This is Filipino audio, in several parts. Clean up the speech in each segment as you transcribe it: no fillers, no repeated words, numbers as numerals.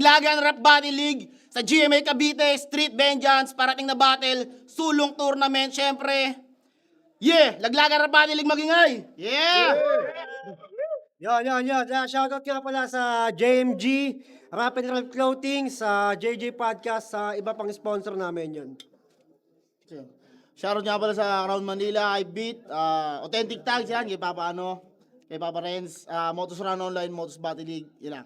Laglagan Rap Battle League sa GMA Cavite, Street Vengeance, parating na battle, sulong tournament, syempre. Laglagan Rap Battle League magingay! Yeah! Yan. Shoutout nga pala sa JMG, Rapid Ralph Clothing, sa JJ Podcast, sa iba pang sponsor namin yun. Shoutout nga pala sa Crown Manila, I Beat, Authentic Tags yan, kay Papa kay Papa Renz, Motos Run Online, Motos Battle League, yun lang.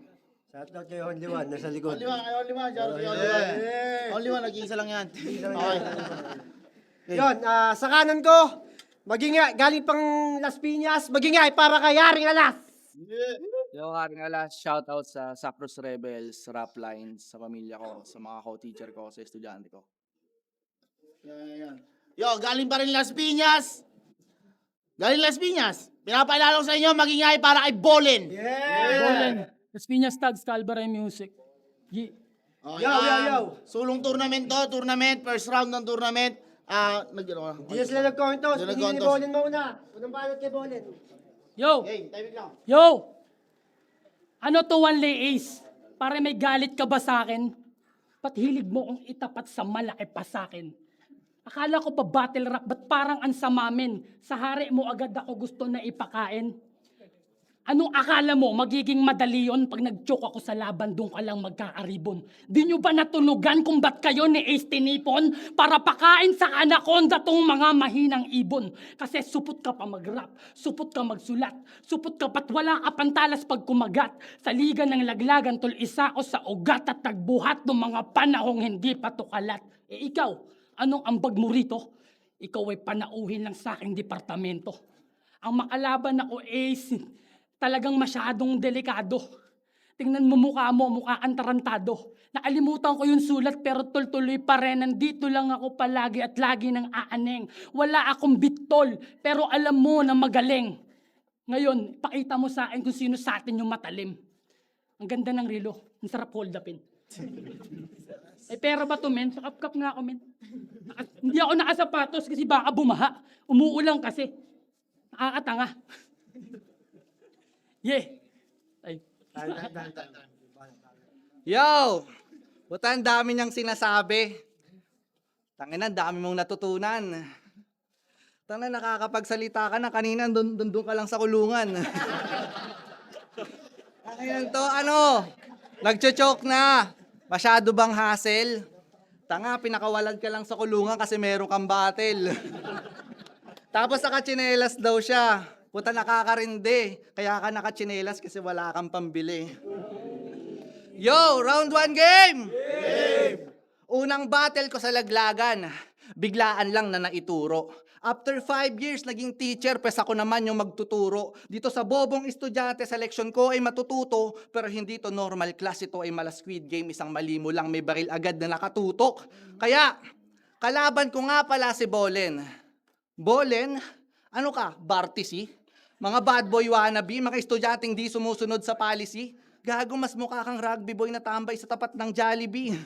Shoutout kay Only One, nasa likod. Only one, shoutout kay Only One. Only one, nag-iisa lang yan. Okay. Yun, sa kanan ko, galing pang Las Piñas, magingay para kay Yaring Alas. Yo, Haring Alas, shoutout sa Sacros Rebels, Rap Lines, sa pamilya ko, sa mga co-teacher ko, sa estudyante ko. Yan. Yo, galing pa rin Las Piñas. Pinapaalala ko sa inyo, magingay para kay Bolen. Bolen. Las Piñas Tags, Calvary Music. Okay, Yo. Sulong tournament to, first round ng tournament. Hindi na sila nag-contos, Hindi pinili ni nag-contos. Bolen mauna. Unang balot kay Bolen. Yo! Okay, timing lang. Yo! Ano to one lay ace? Para may galit ka ba sa akin? Ba't hilig mo kong itapat sa malaki pa sa akin? Akala ko ba battle rap, ba't parang ansamamin? Sa hari mo agad ako gusto na ipakain? Anong akala mo, magiging madali yun pag nag-choke ako sa laban, doon ka lang magkakaribon? Di nyo ba natunugan kung ba't kayo ni Ace tinipon para pakain sa anaconda tong mga mahinang ibon? Kasi supot ka pa mag-rap, supot ka magsulat, supot ka pa't wala ka pantalas pag kumagat. Sa liga ng laglagan, tol isa ko sa ugat at tagbuhat ng mga panahong hindi pa to kalat. Ikaw, anong ambag mo rito? Ikaw ay panauhin lang sa aking departamento. Ang makalaban ako Ace, talagang masyadong delikado. Tingnan mo mukha kang tarantado. Nakalimutan ko yung sulat pero tuloy pa rin. Nandito lang ako palagi at lagi ng aaneng. Wala akong bitol pero alam mo na magaling. Ngayon, pakita mo sa akin kung sino sa atin yung matalim. Ang ganda ng relo. Ang sarap hold upin. Pera ba to, men? Pakap-kap nga ako, men. Hindi ako nakasapatos kasi baka bumaha. Umuulang kasi. Nakakatanga. Ay. Yo! Buta, ang dami niyang sinasabi. Tangina, ang dami mong natutunan. Tangina, nakakapagsalita ka na kanina, doon ka lang sa kulungan. Tangina to, nagcho-choke na. Masyado bang hassle? Tanga, pinakawalad ka lang sa kulungan kasi meron kang battle. Tapos nakachinelas daw siya. Puta, nakakarindi. Kaya ka nakachinelas kasi wala kang pambili. Yo, round 1 game! Unang battle ko sa laglagan. Biglaan lang na naituro. After 5 years, naging teacher, pes ako naman yung magtuturo. Dito sa bobong estudyante, sa leksyon ko ay matututo, pero hindi to normal class, ito ay mala Squid Game, isang mali mo lang, may baril agad na nakatutok. Kaya, kalaban ko nga pala si Bolen. Bolen, ano ka, Bartisi? Mga bad boy wannabe, mga estudyanteng di sumusunod sa policy. Gago, mas mukha kang rugby boy na tambay sa tapat ng Jollibee.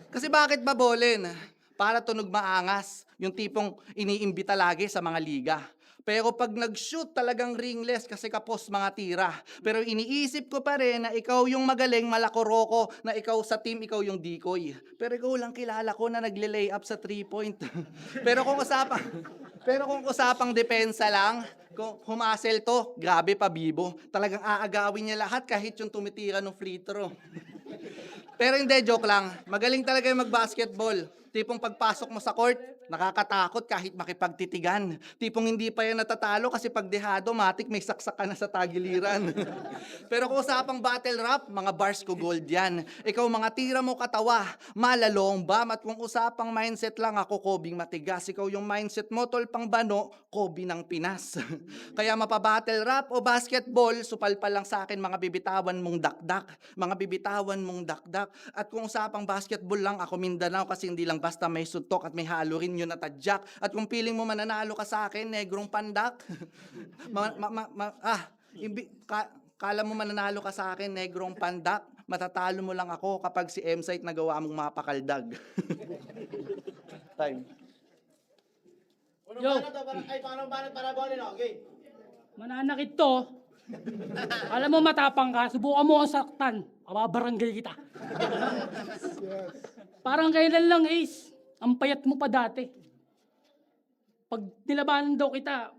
Kasi bakit ba, Bolen? Para tunog maangas, yung tipong iniimbita lagi sa mga liga. Pero pag nag-shoot talagang ringless kasi kapos mga tira. Pero iniisip ko pa rin na ikaw yung magaling malakoroko, na ikaw sa team, ikaw yung decoy. Pero ikaw lang kilala ko na nagle-lay up sa 3-point. Pero kung usapang depensa lang, kung humasel to, grabe pa bibo. Talagang aagawin niya lahat kahit yung tumitira ng free throw. Pero hindi, joke lang. Magaling talaga yung mag-basketball. Tipong pagpasok mo sa court, nakakatakot kahit makipagtitigan. Tipong hindi pa yan natatalo kasi pag dehado, matik may saksak ka na sa tagiliran. Pero kung usapang battle rap, mga bars ko gold yan. Ikaw mga tira mo katawa, malalong bam. At kung usapang mindset lang, ako Kobing matigas. Ikaw yung mindset mo, tol pang bano, Kobe ng Pinas. Kaya mapabattle rap o basketball, supal pa lang sa akin mga bibitawan mong dakdak. Mga bibitawan mong dakdak. At kung usapang basketball lang, ako Mindanao kasi hindi lang basta may suntok at may halo rin yun na tadyak. At kung piling mo mananalo ka sa akin, negrong pandak. Kala mo mananalo ka sa akin, negrong pandak. Matatalo mo lang ako kapag si M-Site nagawa mong mapakaldag. Time. Yo. Paano banat para Bolen, okay? Mananakit to. Alam mo matapang ka, subukan mo ang saktan. Ababarangay kita. Parang kailan lang, Ace. Ang payat mo pa dati. Pag nilabanan daw kita,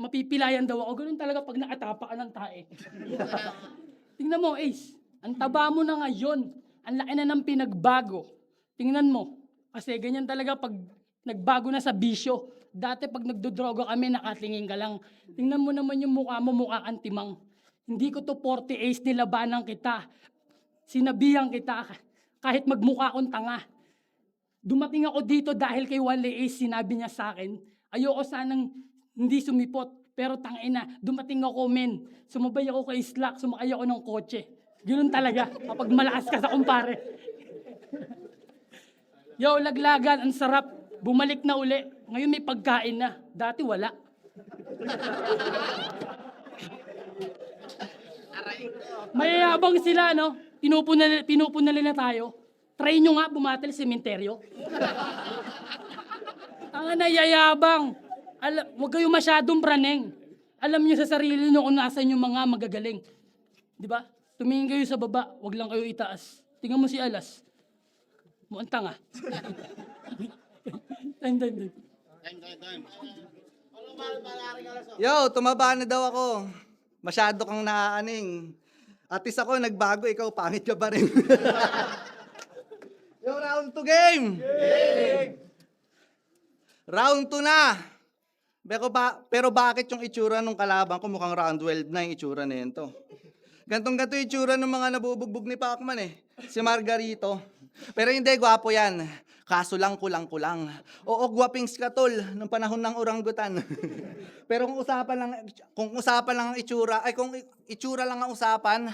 mapipilayan daw ako. Ganun talaga pag nakatapa ka ng tae. Tingnan mo, Ace. Ang taba mo na ngayon. Ang laki na ng pinagbago. Tingnan mo. Kasi ganyan talaga pag nagbago na sa bisyo. Dati pag nagdodroga kami, nakatingin ka lang. Tingnan mo naman yung mukha mo, mukha kang timang. Hindi ko to 40 Ace, nilabanan kita. Sinabihan kita, kahit magmukha akong tanga. Dumating ako dito dahil kay Wally Ace, sinabi niya sa akin, ayoko sanang hindi sumipot. Pero tangina, dumating ako, men. Sumabay ako kay Slack, sumakay ako ng kotse. Ganun talaga, kapag malakas ka sa kumpare. Yo, laglagan, ang sarap. Bumalik na uli. Ngayon may pagkain na. Dati wala. Mayayabang sila, no? Pinupuna nila tayo. Try nyo nga bumatel sementeryo. Ang nayayabang. Huwag kayong masyadong praneng. Alam nyo sa sarili nyo kung nasan yung mga magagaling. Di ba? Tumingin kayo sa baba, wag lang kayo itaas. Tingnan mo si Alas. Mukhang tanga. Time. Yo, tumaba na daw ako. Masyado kang naaaning. At least ako, nagbago, ikaw, pangit ka pa rin. Yo, round 2 game! Round 2 na! Pero bakit yung itsura ng kalaban ko mukhang round 12 na yung itsura na yun to? Gantong-ganto yung itsura ng mga nabubugbog ni Pacman eh. Si Margarito. Pero hindi, gwapo yan. Kaso lang, kulang-kulang. Oo, gwapings ka tol, nung panahon ng oranggutan. Pero kung usapan lang ang itsura, kung itsura lang ang usapan,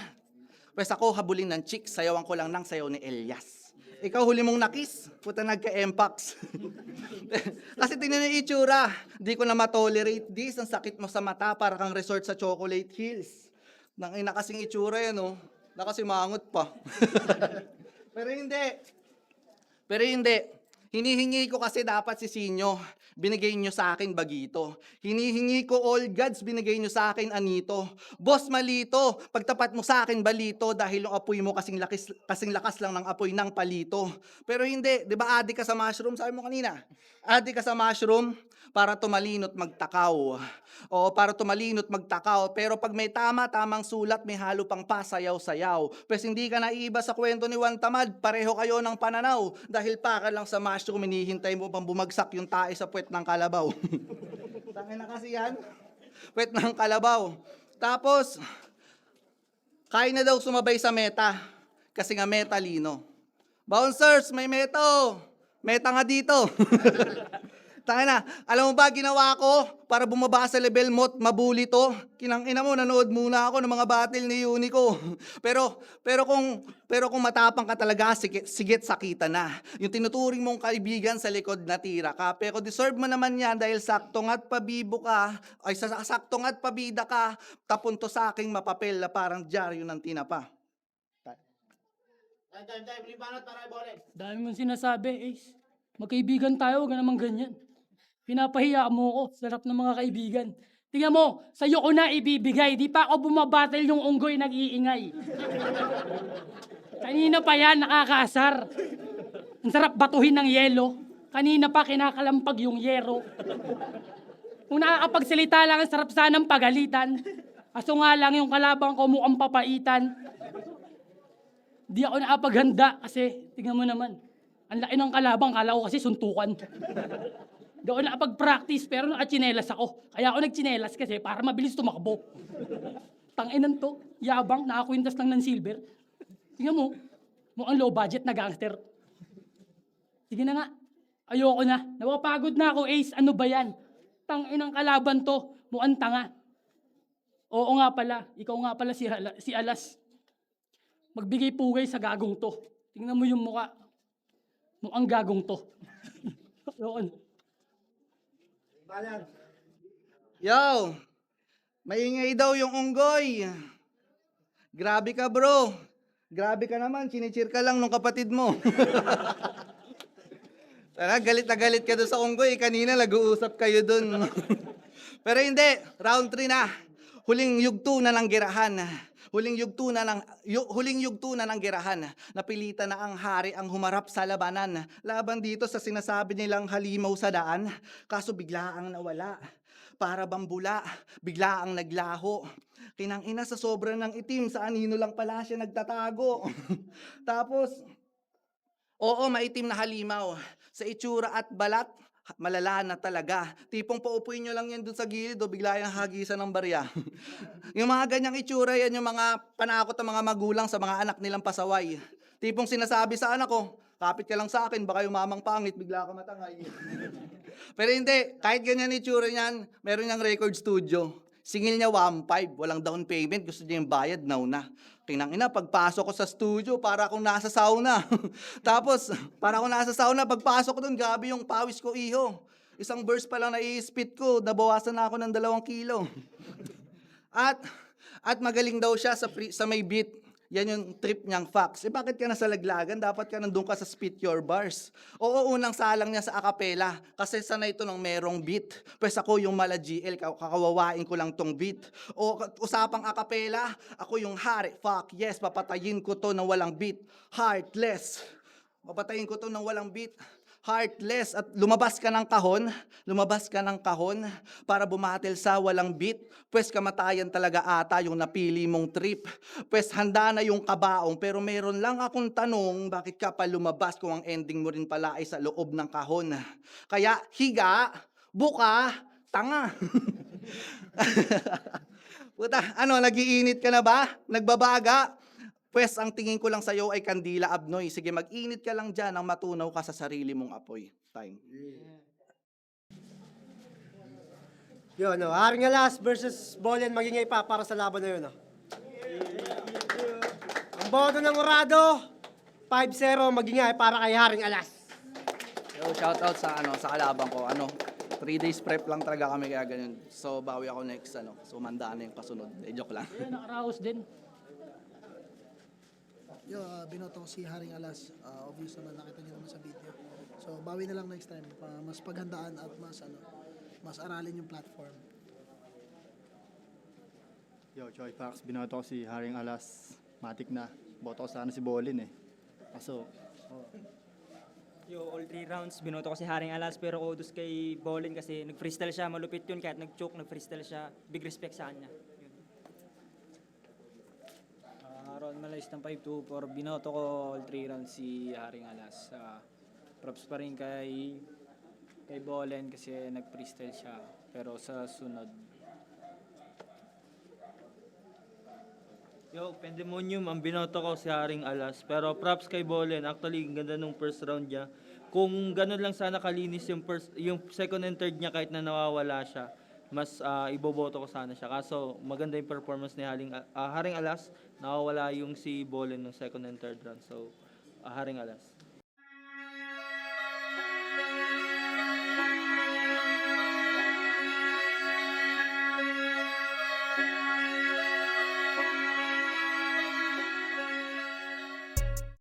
pues ako habulin ng chick, sayawan ko lang ng sayaw ni Elias. Ikaw huli mong nakis, puta nagka-empax. Kasi tingnan yung itsura, di ko na matolerate this, ang sakit mo sa mata, para kang resort sa Chocolate Hills. Nang ina kasing itsura yan, oh. Nakasimangot pa. Pero hindi. Hinihingi ko kasi dapat si Sinyo. Binigay nyo sa akin Bagito. Hinihingi ko all gods, binigay nyo sa akin Anito. Boss Malito, pagtapat mo sa akin Balito dahil yung apoy mo kasing lakas lang ng apoy ng palito. Pero hindi, di ba adi ka sa mushroom? Sabi mo kanina, adi ka sa mushroom para tumalinot magtakaw. O para tumalinot magtakaw. Pero pag may tamang sulat, may halo pang pasayaw-sayaw. Pwes hindi ka naiba sa kwento ni Juan Tamad, pareho kayo ng pananaw. Dahil para lang sa mushroom, hinihintay mo pang bumagsak yung tae sa puwet ng kalabaw. Tangin na kasi yan. Puwet ng kalabaw. Tapos, kaya na daw sumabay sa meta. Kasi nga meta lino. Bouncers, may meta oh. Meta nga dito. Tangin na, alam mo ba ginawa ko para bumaba sa level mo at mabuli to? Kinangina mo, nanood muna ako ng mga battle ni Unico. Pero kung matapang ka talaga, sigit sakita na. Yung tinuturing mong kaibigan sa likod na tira ka. Pero deserve mo naman yan dahil saktong at pabibo ka, ay saktong at pabida ka, tapunto sa aking mapapel na parang dyaryo ng tinapa. Dami mong sinasabi, Ace. Magkaibigan tayo, huwag ka naman ganyan. Pinapahiya mo ko, sarap ng mga kaibigan. Tingnan mo, sa'yo ko na ibibigay. Di pa ako bumabattle yung unggoy nag-iingay. Kanina pa yan, nakakaasar. Ang sarap batuhin ng yelo. Kanina pa kinakalampag yung yero. Kung nakakapagsalita lang, ang sarap sanang pagalitan. Kaso nga lang yung kalabang ko mukhang papaitan. Di ako nakapaghanda kasi, tingnan mo naman. Ang laki ng kalabang, kala ko kasi suntukan. Di ako nakapag-practice pero nakachinelas ako. Kaya ako nagchinelas kasi para mabilis tumakbo. Tanginan to, yabang, nakakwintas lang ng silver. Tingnan mo, mukhang low budget na gangster. Sige na nga, ayoko na. Nawapagod na ako, Ace, ano ba yan? Tanginang kalaban to, mukhang tanga. Oo nga pala, ikaw nga pala si Alas. Magbigay pugay sa gagong to. Tingnan mo yung mukha. Mukhang gagong to. Yo, maingay daw yung unggoy. Grabe ka bro. Grabe ka naman, chinichir ka lang nung kapatid mo. Tara, galit na galit ka doon sa unggoy. Kanina nag-uusap kayo doon. Pero hindi, round 3 na. Huling yugto na ng gerahan. Huling yugto na ng gerahan. Napilitan na ang hari ang humarap sa labanan. Laban dito sa sinasabi nilang halimaw sa daan. Kaso bigla ang nawala. Para bambula, bigla ang naglaho. Kinang-ina sa sobra ng itim, sa anino lang pala siya nagtatago. Tapos, oo, maitim na halimaw. Sa itsura at balat, malala na talaga. Tipong paupuin nyo lang yan dun sa gilid o bigla yung hagisan ng barya. Yung mga ganyang itsura, yan yung mga panakot ng mga magulang sa mga anak nilang pasaway. Tipong sinasabi sa anak ko, kapit ka lang sa akin, baka yung mamang pangit, bigla ka matangay. Pero hindi, kahit ganyan itsura niyan, meron niyang record studio. Singil niya 1.5, walang down payment, gusto niya yung bayad, now na. Kinang-ina, pagpasok ko sa studio, para akong nasa sauna. Tapos, para akong nasa sauna, pagpasok ko doon, gabi yung pawis ko, iho. Isang burst pa lang na i-spit ko, nabawasan na ako ng 2 kilo. At magaling daw siya sa may beat. Yan yung trip niyang facts. Bakit ka nasa laglagan? Dapat ka nandun ka sa spit your bars. Oo, unang salang niya sa acapella. Kasi sanay ito ng merong beat. Pues ako yung mala GL, kakawawain ko lang tong beat. O usapang acapella, ako yung hari. Fuck yes, papatayin ko to ng walang beat. Heartless. Papatayin ko to ng walang beat. Heartless. At lumabas ka ng kahon para bumatil sa walang beat. Pues kamatayan talaga ata yung napili mong trip. Pues handa na yung kabaong, pero meron lang akong tanong, bakit ka pa lumabas kung ang ending mo rin pala ay sa loob ng kahon? Kaya higa, buka, tanga. Puta, nagiinit ka na ba? Nagbabaga? Pues ang tingin ko lang sa'yo ay kandila abnoy. Sige, mag-init ka lang dyan nang matunaw ka sa sarili mong apoy. Time. Yun, Haring Alas versus Bolen Magingay pa para sa laban na yun. Ang boto ng Urado, 5-0 Magingay para kay Haring Alas. Yo, shout out sa kalaban ko. 3 days prep lang talaga kami kaya ganun. So bawi ako next So mandaan na yung kasunod. Joke lang. Ayun, nakaraos din. Yo, binoto ko si Haring Alas. Obvious naman, nakita niyo naman sa video. So, bawi na lang next time. Mas paghandaan at mas aralin yung platform. Yo, Choi Pax, binoto ko si Haring Alas. Matik na. Boto ko sana si Bolin eh. Kaso, Yo, all 3 rounds, binoto ko si Haring Alas pero kudos kay Bolin kasi nag-freestyle siya, malupit yun kahit nag-choke, nag-freestyle siya. Big respect sa kanya. Yun. Ron Malais ng 5-2-4, binoto ko all 3 rounds si Haring Alas. Props pa rin kay Bolen kasi nag-freestyle siya. Pero sa sunod, Yo, Pandemonium, ang binoto ko si Haring Alas. Pero props kay Bolen. Actually, ang ganda nung first round niya. Kung ganun lang sana kalinis yung second and third niya kahit na nawawala siya, mas iboboto ko sana siya. Kaso maganda yung performance ni Haring Alas. Nawawala yung si Bolen ng second and third round. So, Haring Alas.